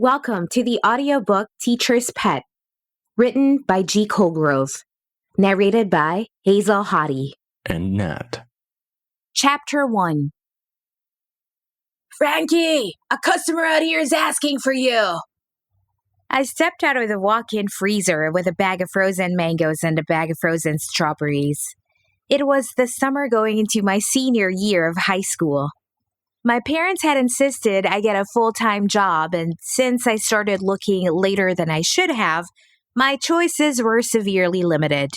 Welcome to the audiobook Teacher's Pet, written by G. Colgrove, narrated by Hazel Hottie. And Nat. Chapter 1. Frankie, a customer out here is asking for you. I stepped out of the walk-in freezer with a bag of frozen mangoes and a bag of frozen strawberries. It was the summer going into my senior year of high school. My parents had insisted I get a full-time job, and since I started looking later than I should have, my choices were severely limited.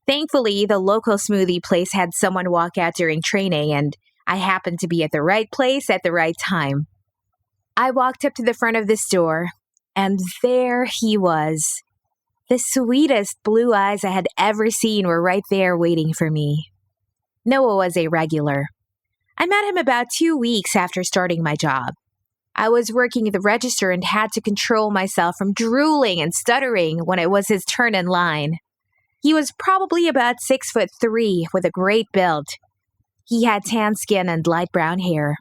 Thankfully, the local smoothie place had someone walk out during training, and I happened to be at the right place at the right time. I walked up to the front of the store, and there he was. The sweetest blue eyes I had ever seen were right there waiting for me. Noah was a regular. I met him about 2 weeks after starting my job. I was working at the register and had to control myself from drooling and stuttering when it was his turn in line. He was probably about 6'3" with a great build. He had tan skin and light brown hair.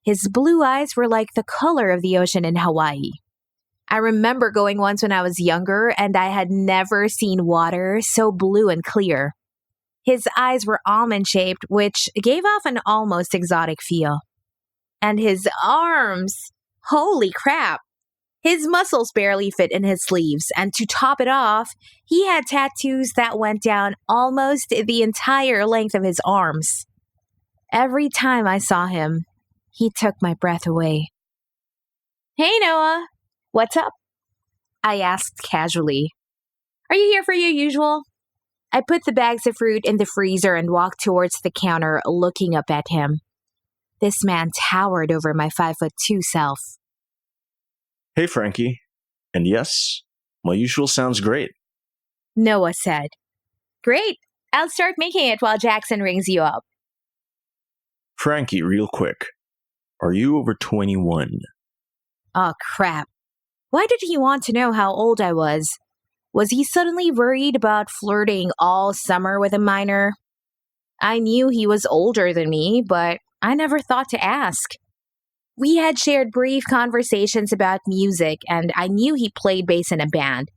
His blue eyes were like the color of the ocean in Hawaii. I remember going once when I was younger, and I had never seen water so blue and clear. His eyes were almond-shaped, which gave off an almost exotic feel. And his arms! Holy crap! His muscles barely fit in his sleeves, and to top it off, he had tattoos that went down almost the entire length of his arms. Every time I saw him, he took my breath away. "Hey, Noah! What's up?" I asked casually. "Are you here for your usual?" I put the bags of fruit in the freezer and walked towards the counter, looking up at him. This man towered over my 5'2" self. Hey, Frankie. And yes, my usual sounds great. Noah said. "Great. I'll start making it while Jackson rings you up." Frankie, real quick. Are you over 21? Oh, crap. Why did he want to know how old I was? Was he suddenly worried about flirting all summer with a minor? I knew he was older than me, but I never thought to ask. We had shared brief conversations about music, and I knew he played bass in a band.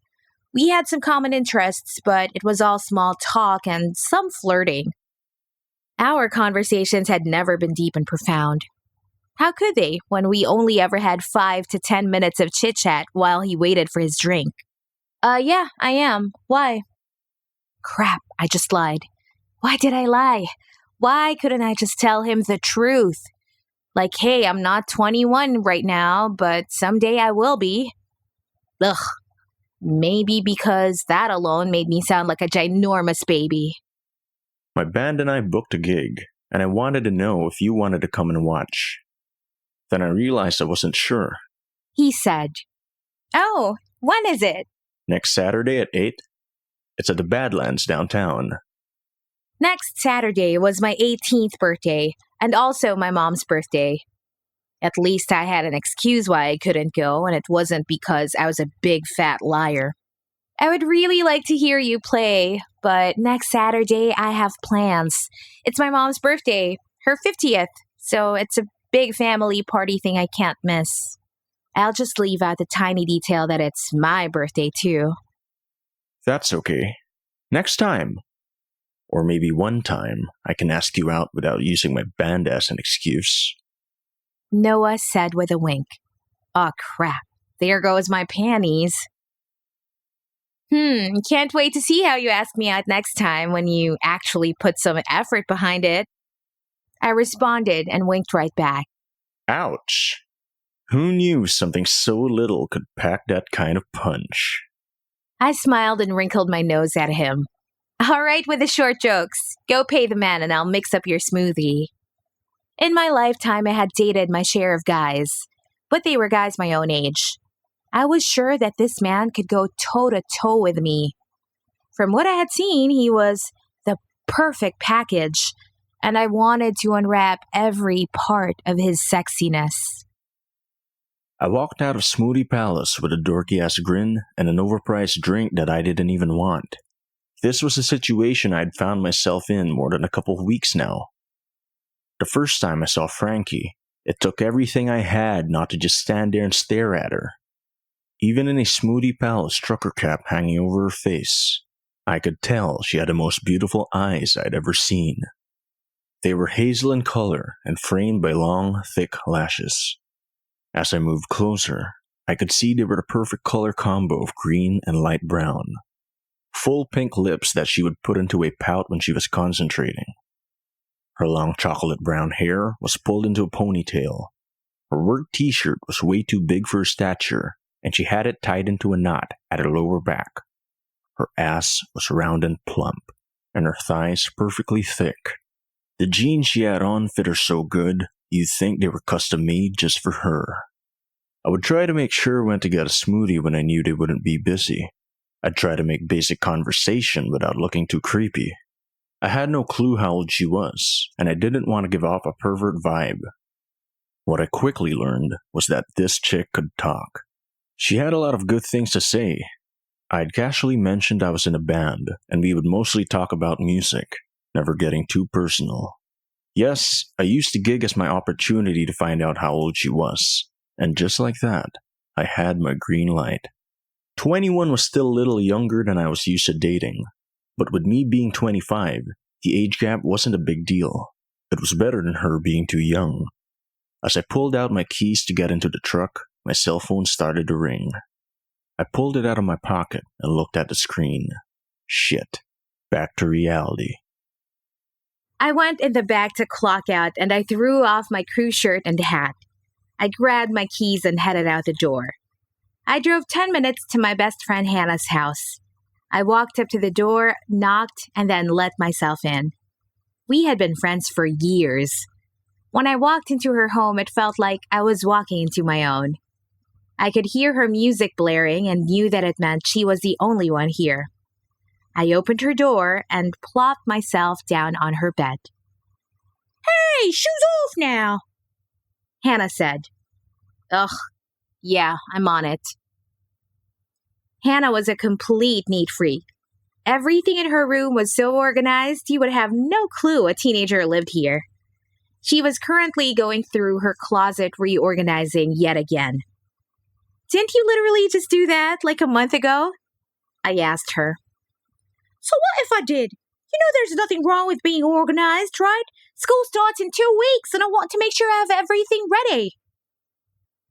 We had some common interests, but it was all small talk and some flirting. Our conversations had never been deep and profound. How could they, when we only ever had 5 to 10 minutes of chit-chat while he waited for his drink? Yeah, I am. Why? Crap, I just lied. Why did I lie? Why couldn't I just tell him the truth? Like, hey, I'm not 21 right now, but someday I will be. Ugh. Maybe because that alone made me sound like a ginormous baby. My band and I booked a gig, and I wanted to know if you wanted to come and watch. Then I realized I wasn't sure. He said, "Oh, when is it?" Next Saturday at 8. It's at the Badlands downtown. Next Saturday was my 18th birthday, and also my mom's birthday. At least I had an excuse why I couldn't go, and it wasn't because I was a big fat liar. I would really like to hear you play, but next Saturday I have plans. It's my mom's birthday, her 50th, so it's a big family party thing I can't miss. I'll just leave out the tiny detail that it's my birthday too. That's okay. Next time. Or maybe one time, I can ask you out without using my band as an excuse. Noah said with a wink. Oh crap, there goes my panties. Can't wait to see how you ask me out next time when you actually put some effort behind it. I responded and winked right back. Ouch. Who knew something so little could pack that kind of punch? I smiled and wrinkled my nose at him. All right with the short jokes. Go pay the man and I'll mix up your smoothie. In my lifetime, I had dated my share of guys, but they were guys my own age. I was sure that this man could go toe-to-toe with me. From what I had seen, he was the perfect package, and I wanted to unwrap every part of his sexiness. I walked out of Smoothie Palace with a dorky-ass grin and an overpriced drink that I didn't even want. This was a situation I'd found myself in more than a couple of weeks now. The first time I saw Frankie, it took everything I had not to just stand there and stare at her. Even in a Smoothie Palace trucker cap hanging over her face, I could tell she had the most beautiful eyes I'd ever seen. They were hazel in color and framed by long, thick lashes. As I moved closer, I could see they were the perfect color combo of green and light brown. Full pink lips that she would put into a pout when she was concentrating. Her long chocolate brown hair was pulled into a ponytail. Her work t-shirt was way too big for her stature, and she had it tied into a knot at her lower back. Her ass was round and plump, and her thighs perfectly thick. The jeans she had on fit her so good, you'd think they were custom made just for her. I would try to make sure when to get a smoothie when I knew they wouldn't be busy. I'd try to make basic conversation without looking too creepy. I had no clue how old she was, and I didn't want to give off a pervert vibe. What I quickly learned was that this chick could talk. She had a lot of good things to say. I'd casually mentioned I was in a band, and we would mostly talk about music, never getting too personal. Yes, I used to gig as my opportunity to find out how old she was, and just like that, I had my green light. 21 was still a little younger than I was used to dating, but with me being 25, the age gap wasn't a big deal. It was better than her being too young. As I pulled out my keys to get into the truck, my cell phone started to ring. I pulled it out of my pocket and looked at the screen. Shit. Back to reality. I went in the back to clock out and I threw off my crew shirt and hat. I grabbed my keys and headed out the door. I drove 10 minutes to my best friend Hannah's house. I walked up to the door, knocked, and then let myself in. We had been friends for years. When I walked into her home, it felt like I was walking into my own. I could hear her music blaring and knew that it meant she was the only one here. I opened her door and plopped myself down on her bed. "Hey, shoes off now," Hannah said. "Ugh, yeah, I'm on it." Hannah was a complete neat freak. Everything in her room was so organized you would have no clue a teenager lived here. She was currently going through her closet reorganizing yet again. "Didn't you literally just do that like a month ago?" I asked her. "So what if I did? You know there's nothing wrong with being organized, right? School starts in 2 weeks and I want to make sure I have everything ready."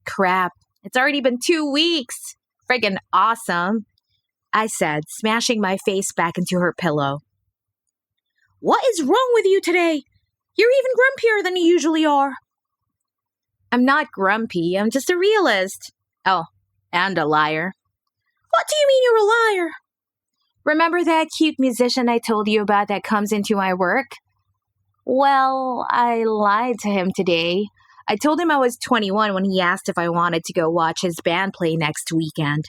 "Crap, it's already been 2 weeks. Friggin' awesome," I said, smashing my face back into her pillow. "What is wrong with you today? You're even grumpier than you usually are." "I'm not grumpy, I'm just a realist. Oh, and a liar." "What do you mean you're a liar?" "Remember that cute musician I told you about that comes into my work? Well, I lied to him today. I told him I was 21 when he asked if I wanted to go watch his band play next weekend."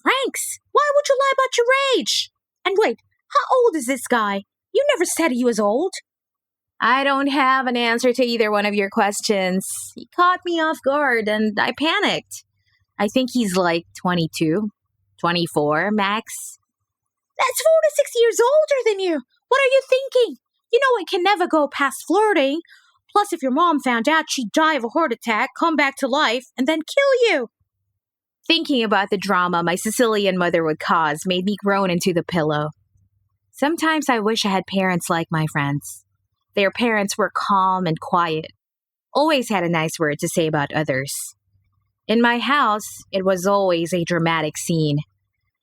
"Franks, why would you lie about your age? And wait, how old is this guy? You never said he was old." "I don't have an answer to either one of your questions. He caught me off guard and I panicked. I think he's like 22, 24 max." "That's 4 to 6 years older than you. What are you thinking? You know it can never go past flirting. Plus, if your mom found out, she'd die of a heart attack, come back to life, and then kill you." Thinking about the drama my Sicilian mother would cause made me groan into the pillow. Sometimes I wish I had parents like my friends. Their parents were calm and quiet, always had a nice word to say about others. In my house, it was always a dramatic scene.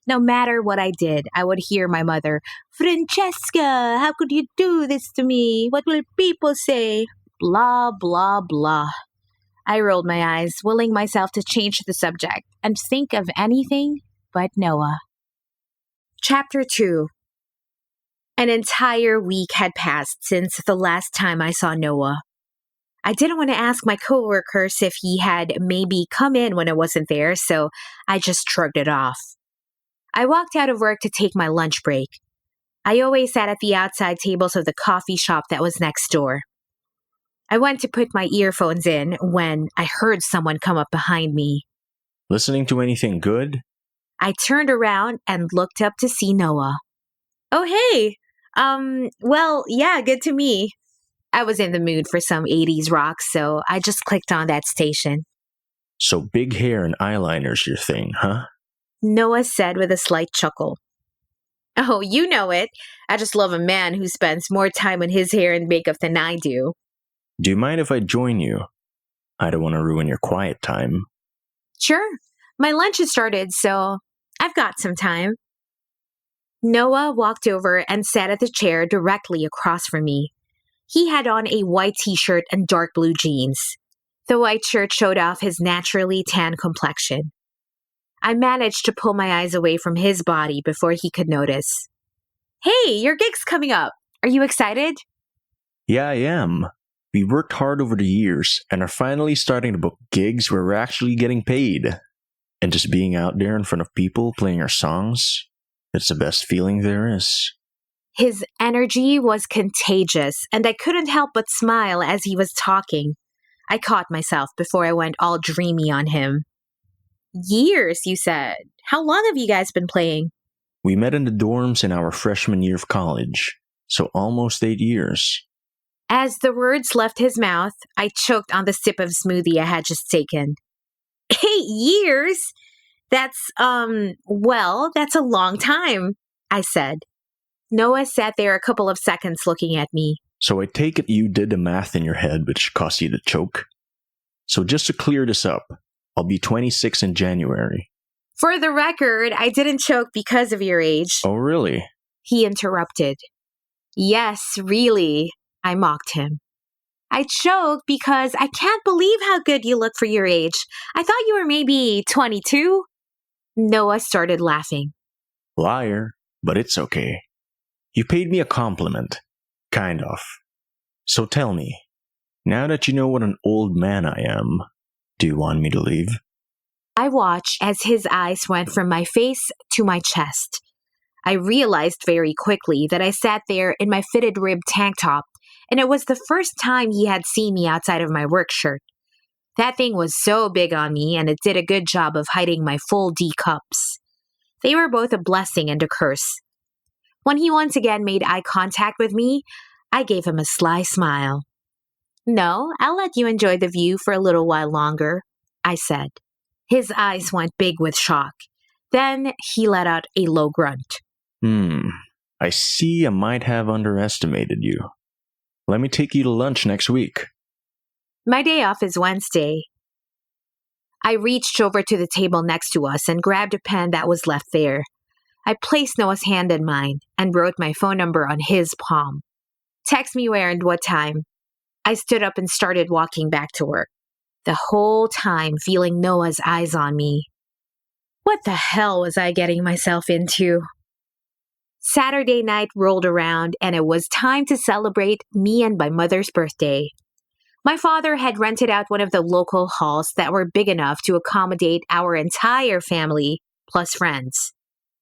No matter what I did, I would hear my mother, "Franchesca, how could you do this to me? What will people say?" Blah, blah, blah. I rolled my eyes, willing myself to change the subject and think of anything but Noah. Chapter 2. An entire week had passed since the last time I saw Noah. I didn't want to ask my coworkers if he had maybe come in when I wasn't there, so I just shrugged it off. I walked out of work to take my lunch break. I always sat at the outside tables of the coffee shop that was next door. I went to put my earphones in when I heard someone come up behind me. "Listening to anything good?" I turned around and looked up to see Noah. "Oh, hey. Well, yeah, good to me." I was in the mood for some 80s rock, so I just clicked on that station. So big hair and eyeliner's your thing, huh? Noah said with a slight chuckle. Oh, you know it. I just love a man who spends more time on his hair and makeup than I do. Do you mind if I join you? I don't want to ruin your quiet time. Sure. My lunch has started, so I've got some time. Noah walked over and sat at the chair directly across from me. He had on a white t-shirt and dark blue jeans. The white shirt showed off his naturally tan complexion. I managed to pull my eyes away from his body before he could notice. Hey, your gig's coming up. Are you excited? Yeah, I am. We worked hard over the years and are finally starting to book gigs where we're actually getting paid. And just being out there in front of people playing our songs, it's the best feeling there is. His energy was contagious, and I couldn't help but smile as he was talking. I caught myself before I went all dreamy on him. Years, you said. How long have you guys been playing? We met in the dorms in our freshman year of college, so almost 8 years. As the words left his mouth, I choked on the sip of smoothie I had just taken. 8 years? That's a long time, I said. Noah sat there a couple of seconds looking at me. So I take it you did the math in your head which caused you to choke? So just to clear this up, I'll be 26 in January. For the record, I didn't choke because of your age. Oh, really? He interrupted. Yes, really, I mocked him. I choked because I can't believe how good you look for your age. I thought you were maybe 22. Noah started laughing. Liar, but it's okay. You paid me a compliment. Kind of. So tell me, now that you know what an old man I am, do you want me to leave? I watched as his eyes went from my face to my chest. I realized very quickly that I sat there in my fitted rib tank top, and it was the first time he had seen me outside of my work shirt. That thing was so big on me, and it did a good job of hiding my full D cups. They were both a blessing and a curse. When he once again made eye contact with me, I gave him a sly smile. No, I'll let you enjoy the view for a little while longer, I said. His eyes went big with shock. Then he let out a low grunt. I see I might have underestimated you. Let me take you to lunch next week. My day off is Wednesday. I reached over to the table next to us and grabbed a pen that was left there. I placed Noah's hand in mine and wrote my phone number on his palm. Text me where and what time. I stood up and started walking back to work, the whole time feeling Noah's eyes on me. What the hell was I getting myself into? Saturday night rolled around and it was time to celebrate me and my mother's birthday. My father had rented out one of the local halls that were big enough to accommodate our entire family, plus friends.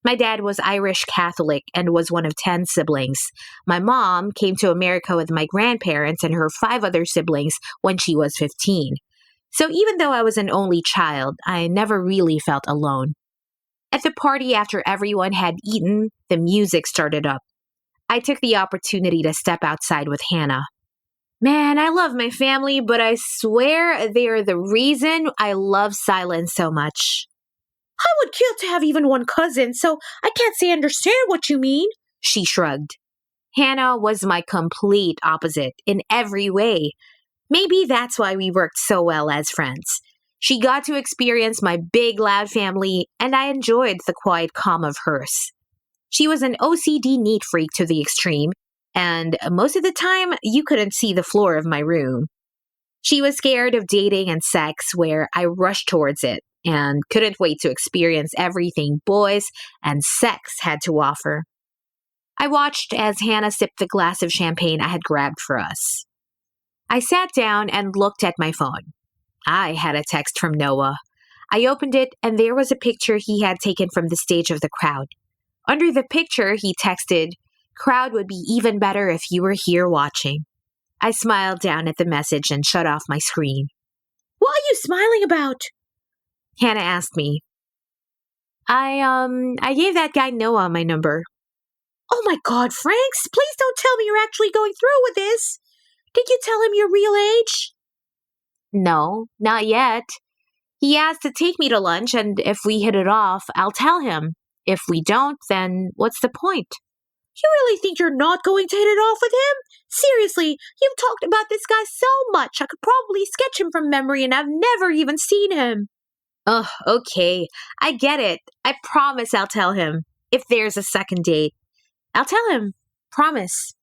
My dad was Irish Catholic and was one of 10 siblings. My mom came to America with my grandparents and her 5 other siblings when she was 15. So even though I was an only child, I never really felt alone. At the party after everyone had eaten, the music started up. I took the opportunity to step outside with Hannah. Man, I love my family, but I swear they are the reason I love silence so much. I would kill to have even one cousin, so I can't say I understand what you mean, she shrugged. Hannah was my complete opposite in every way. Maybe that's why we worked so well as friends. She got to experience my big, loud family, and I enjoyed the quiet calm of hers. She was an OCD neat freak to the extreme, and most of the time, you couldn't see the floor of my room. She was scared of dating and sex, where I rushed towards it and couldn't wait to experience everything boys and sex had to offer. I watched as Hannah sipped the glass of champagne I had grabbed for us. I sat down and looked at my phone. I had a text from Noah. I opened it, and there was a picture he had taken from the stage of the crowd. Under the picture, he texted, "Crowd would be even better if you were here watching." I smiled down at the message and shut off my screen. What are you smiling about? Hannah asked me. I gave that guy Noah my number. Oh my God, Franks, please don't tell me you're actually going through with this. Did you tell him your real age? No, not yet. He asked to take me to lunch, and if we hit it off, I'll tell him. If we don't, then what's the point? You really think you're not going to hit it off with him? Seriously, you've talked about this guy so much, I could probably sketch him from memory and I've never even seen him. Ugh, okay, I get it. I promise I'll tell him. If there's a second date, I'll tell him. Promise.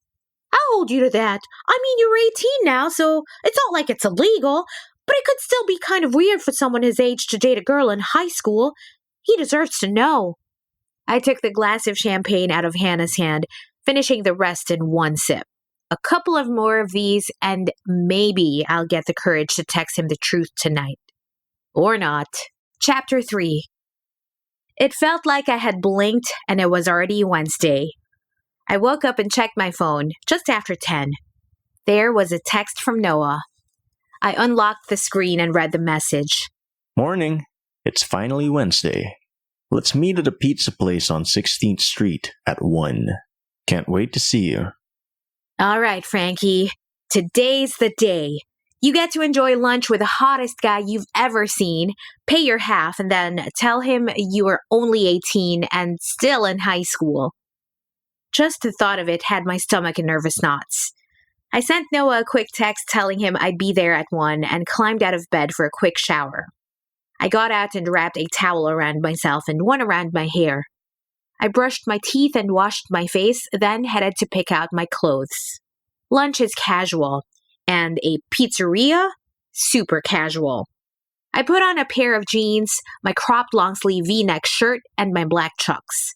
I'll hold you to that. I mean, you're 18 now, so it's not like it's illegal, but it could still be kind of weird for someone his age to date a girl in high school. He deserves to know. I took the glass of champagne out of Hannah's hand, finishing the rest in one sip. A couple of more of these, and maybe I'll get the courage to text him the truth tonight. Or not. Chapter 3. It felt like I had blinked and it was already Wednesday. I woke up and checked my phone just after 10. There was a text from Noah. I unlocked the screen and read the message. Morning. It's finally Wednesday. Let's meet at a pizza place on 16th Street at 1. Can't wait to see you. All right, Frankie. Today's the day. You get to enjoy lunch with the hottest guy you've ever seen, pay your half, and then tell him you are only 18 and still in high school. Just the thought of it had my stomach in nervous knots. I sent Noah a quick text telling him I'd be there at 1 and climbed out of bed for a quick shower. I got out and wrapped a towel around myself and one around my hair. I brushed my teeth and washed my face, then headed to pick out my clothes. Lunch is casual, and a pizzeria? Super casual. I put on a pair of jeans, my cropped long-sleeve V-neck shirt, and my black chucks.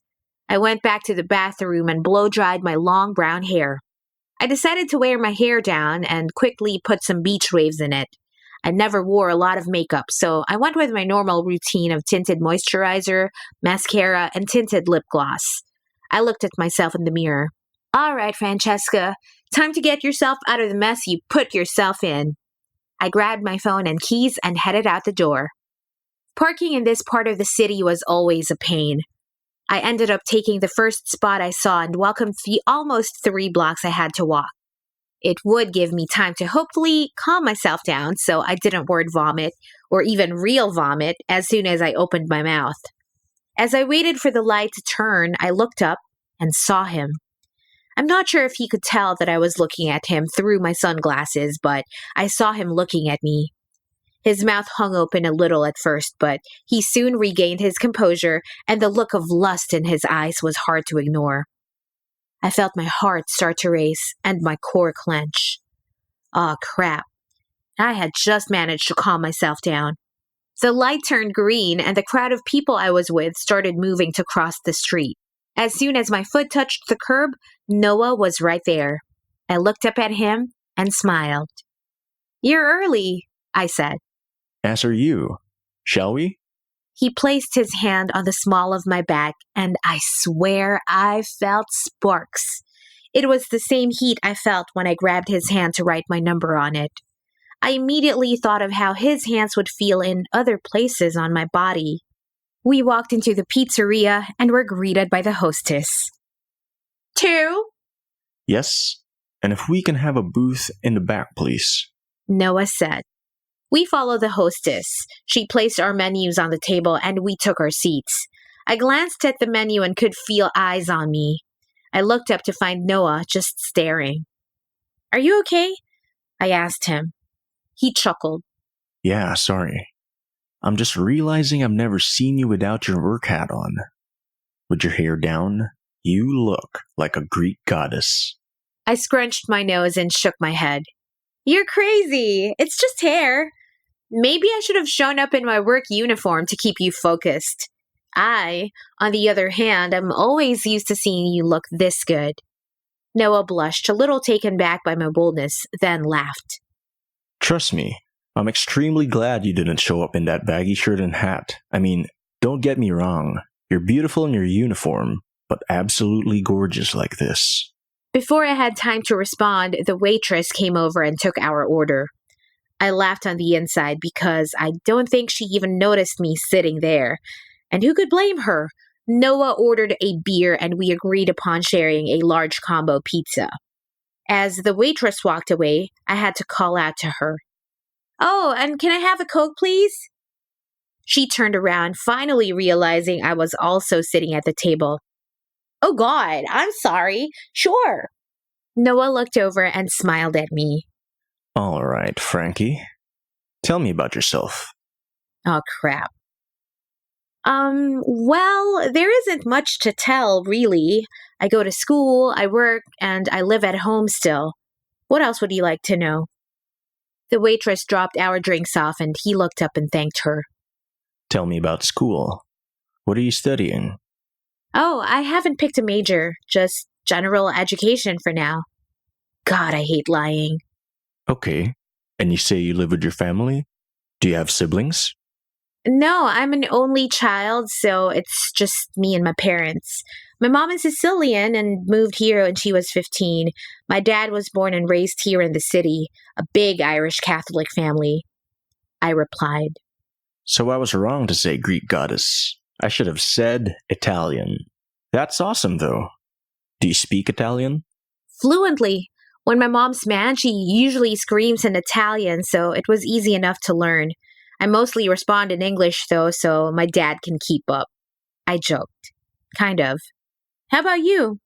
I went back to the bathroom and blow-dried my long brown hair. I decided to wear my hair down and quickly put some beach waves in it. I never wore a lot of makeup, so I went with my normal routine of tinted moisturizer, mascara, and tinted lip gloss. I looked at myself in the mirror. All right, Franchesca, time to get yourself out of the mess you put yourself in. I grabbed my phone and keys and headed out the door. Parking in this part of the city was always a pain. I ended up taking the first spot I saw and welcomed the almost 3 blocks I had to walk. It would give me time to hopefully calm myself down so I didn't word vomit, or even real vomit, as soon as I opened my mouth. As I waited for the light to turn, I looked up and saw him. I'm not sure if he could tell that I was looking at him through my sunglasses, but I saw him looking at me. His mouth hung open a little at first, but he soon regained his composure, and the look of lust in his eyes was hard to ignore. I felt my heart start to race and my core clench. Aw, crap. I had just managed to calm myself down. The light turned green and the crowd of people I was with started moving to cross the street. As soon as my foot touched the curb, Noah was right there. I looked up at him and smiled. You're early, I said. As are you. Shall we? He placed his hand on the small of my back, and I swear I felt sparks. It was the same heat I felt when I grabbed his hand to write my number on it. I immediately thought of how his hands would feel in other places on my body. We walked into the pizzeria and were greeted by the hostess. 2? Yes. And if we can have a booth in the back, please. Noah said. We followed the hostess. She placed our menus on the table and we took our seats. I glanced at the menu and could feel eyes on me. I looked up to find Noah just staring. Are you okay? I asked him. He chuckled. Yeah, sorry. I'm just realizing I've never seen you without your work hat on. With your hair down, you look like a Greek goddess. I scrunched my nose and shook my head. You're crazy. It's just hair. Maybe I should have shown up in my work uniform to keep you focused. I, on the other hand, am always used to seeing you look this good. Noah blushed, a little taken back by my boldness, then laughed. Trust me, I'm extremely glad you didn't show up in that baggy shirt and hat. I mean, don't get me wrong. You're beautiful in your uniform, but absolutely gorgeous like this. Before I had time to respond, the waitress came over and took our order. I laughed on the inside because I don't think she even noticed me sitting there. And who could blame her? Noah ordered a beer and we agreed upon sharing a large combo pizza. As the waitress walked away, I had to call out to her. Oh, and can I have a Coke, please? She turned around, finally realizing I was also sitting at the table. Oh God, I'm sorry. Sure. Noah looked over and smiled at me. All right, Frankie. Tell me about yourself. Oh, crap. Well, there isn't much to tell, really. I go to school, I work, and I live at home still. What else would you like to know? The waitress dropped our drinks off and he looked up and thanked her. Tell me about school. What are you studying? Oh, I haven't picked a major, just general education for now. God, I hate lying. Okay. And you say you live with your family? Do you have siblings? No, I'm an only child, so it's just me and my parents. My mom is Sicilian and moved here when she was 15. My dad was born and raised here in the city, a big Irish Catholic family. I replied. So I was wrong to say Greek goddess. I should have said Italian. That's awesome, though. Do you speak Italian? Fluently. When my mom's mad, she usually screams in Italian, so it was easy enough to learn. I mostly respond in English, though, so my dad can keep up. I joked. Kind of. How about you?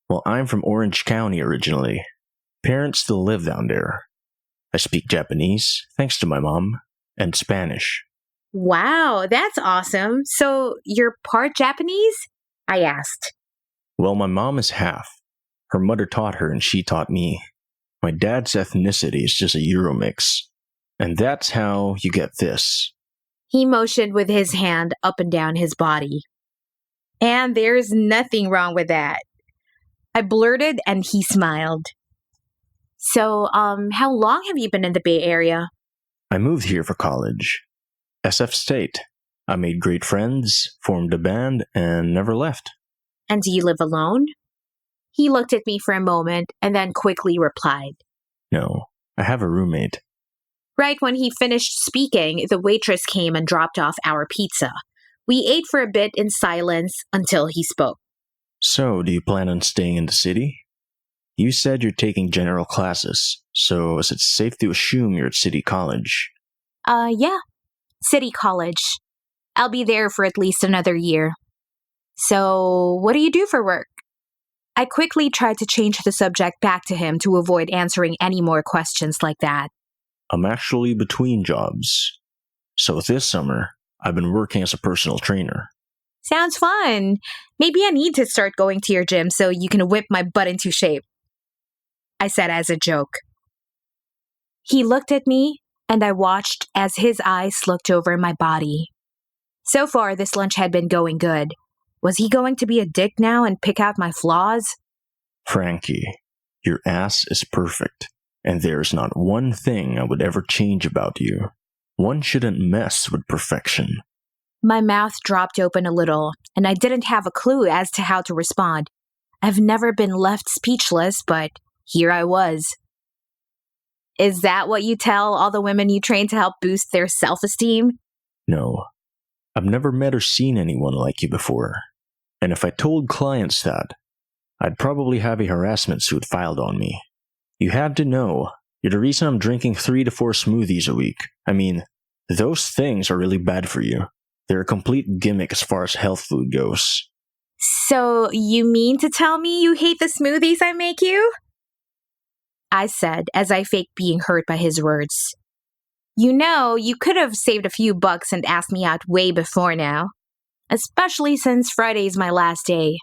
Well, I'm from Orange County originally. Parents still live down there. I speak Japanese, thanks to my mom, and Spanish. Wow, that's awesome. So you're part Japanese? I asked. Well, my mom is half. Her mother taught her and she taught me. My dad's ethnicity is just a Euro mix. And that's how you get this. He motioned with his hand up and down his body. And there's nothing wrong with that. I blurted and he smiled. So, how long have you been in the Bay Area? I moved here for college. SF State. I made great friends, formed a band, and never left. And do you live alone? He looked at me for a moment and then quickly replied. No, I have a roommate. Right when he finished speaking, the waitress came and dropped off our pizza. We ate for a bit in silence until he spoke. So, do you plan on staying in the city? You said you're taking general classes, so is it safe to assume you're at City College? Yeah. City College. I'll be there for at least another year. So, what do you do for work? I quickly tried to change the subject back to him to avoid answering any more questions like that. I'm actually between jobs. So this summer, I've been working as a personal trainer. Sounds fun. Maybe I need to start going to your gym so you can whip my butt into shape. I said as a joke. He looked at me, and I watched as his eyes looked over my body. So far, this lunch had been going good. Was he going to be a dick now and pick out my flaws? Frankie, your ass is perfect. And there's not one thing I would ever change about you. One shouldn't mess with perfection. My mouth dropped open a little, and I didn't have a clue as to how to respond. I've never been left speechless, but here I was. Is that what you tell all the women you train to help boost their self-esteem? No. I've never met or seen anyone like you before. And if I told clients that, I'd probably have a harassment suit filed on me. You have to know, you're the reason I'm drinking 3 to 4 smoothies a week. I mean, those things are really bad for you. They're a complete gimmick as far as health food goes. So, you mean to tell me you hate the smoothies I make you? I said as I faked being hurt by his words. You know, you could have saved a few bucks and asked me out way before now. Especially since Friday's my last day.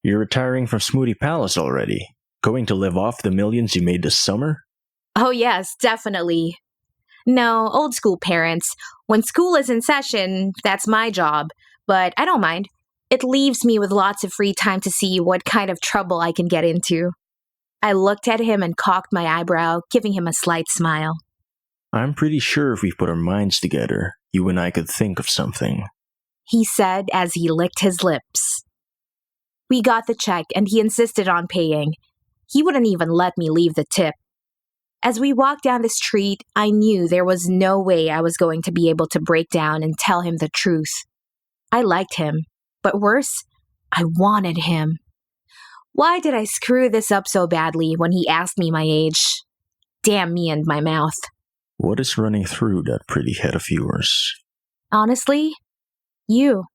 You're retiring from Smoothie Palace already. Going to live off the millions you made this summer? Oh yes, definitely. No, old school parents. When school is in session, that's my job. But I don't mind. It leaves me with lots of free time to see what kind of trouble I can get into. I looked at him and cocked my eyebrow, giving him a slight smile. I'm pretty sure if we put our minds together, you and I could think of something. He said as he licked his lips. We got the check and he insisted on paying. He wouldn't even let me leave the tip. As we walked down the street, I knew there was no way I was going to be able to break down and tell him the truth. I liked him, but worse, I wanted him. Why did I screw this up so badly when he asked me my age? Damn me and my mouth. What is running through that pretty head of yours? Honestly, you.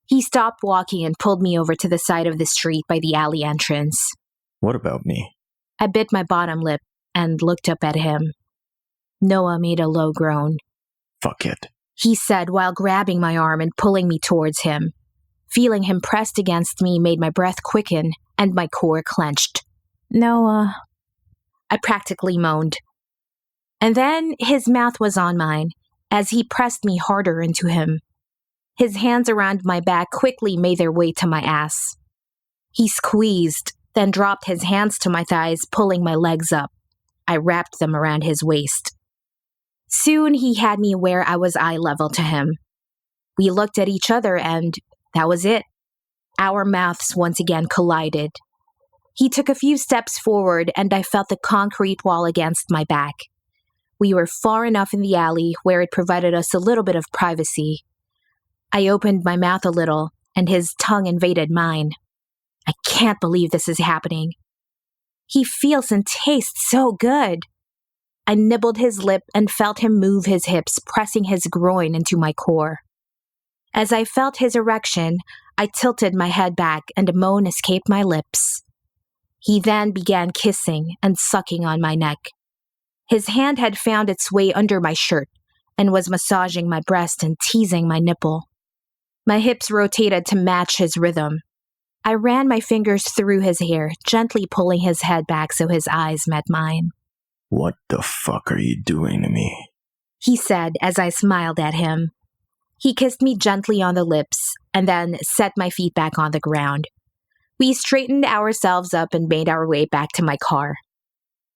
He stopped walking and pulled me over to the side of the street by the alley entrance. What about me? I bit my bottom lip and looked up at him. Noah made a low groan. Fuck it, he said while grabbing my arm and pulling me towards him. Feeling him pressed against me made my breath quicken and my core clenched. Noah, I practically moaned. And then his mouth was on mine as he pressed me harder into him. His hands around my back quickly made their way to my ass. He squeezed, then dropped his hands to my thighs, pulling my legs up. I wrapped them around his waist. Soon he had me where I was eye level to him. We looked at each other and that was it. Our mouths once again collided. He took a few steps forward and I felt the concrete wall against my back. We were far enough in the alley where it provided us a little bit of privacy. I opened my mouth a little and his tongue invaded mine. I can't believe this is happening. He feels and tastes so good. I nibbled his lip and felt him move his hips, pressing his groin into my core. As I felt his erection, I tilted my head back and a moan escaped my lips. He then began kissing and sucking on my neck. His hand had found its way under my shirt and was massaging my breast and teasing my nipple. My hips rotated to match his rhythm. I ran my fingers through his hair, gently pulling his head back so his eyes met mine. What the fuck are you doing to me? He said as I smiled at him. He kissed me gently on the lips and then set my feet back on the ground. We straightened ourselves up and made our way back to my car.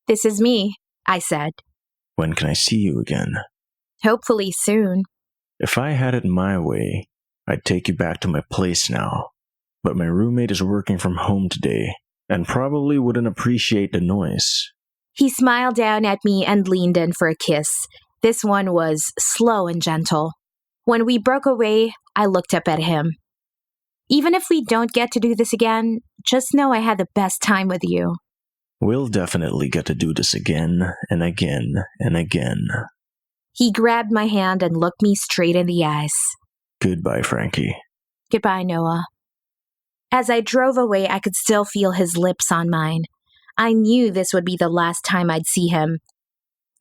This is me, I said. When can I see you again? Hopefully soon. If I had it my way, I'd take you back to my place now. But my roommate is working from home today and probably wouldn't appreciate the noise. He smiled down at me and leaned in for a kiss. This one was slow and gentle. When we broke away, I looked up at him. Even if we don't get to do this again, just know I had the best time with you. We'll definitely get to do this again and again and again. He grabbed my hand and looked me straight in the eyes. Goodbye, Frankie. Goodbye, Noah. As I drove away, I could still feel his lips on mine. I knew this would be the last time I'd see him.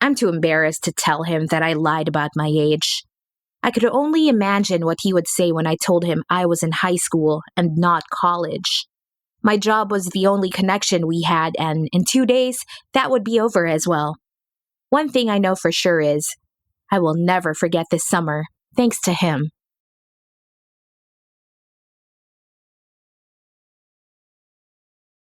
I'm too embarrassed to tell him that I lied about my age. I could only imagine what he would say when I told him I was in high school and not college. My job was the only connection we had, and in 2 days, that would be over as well. One thing I know for sure is, I will never forget this summer, thanks to him.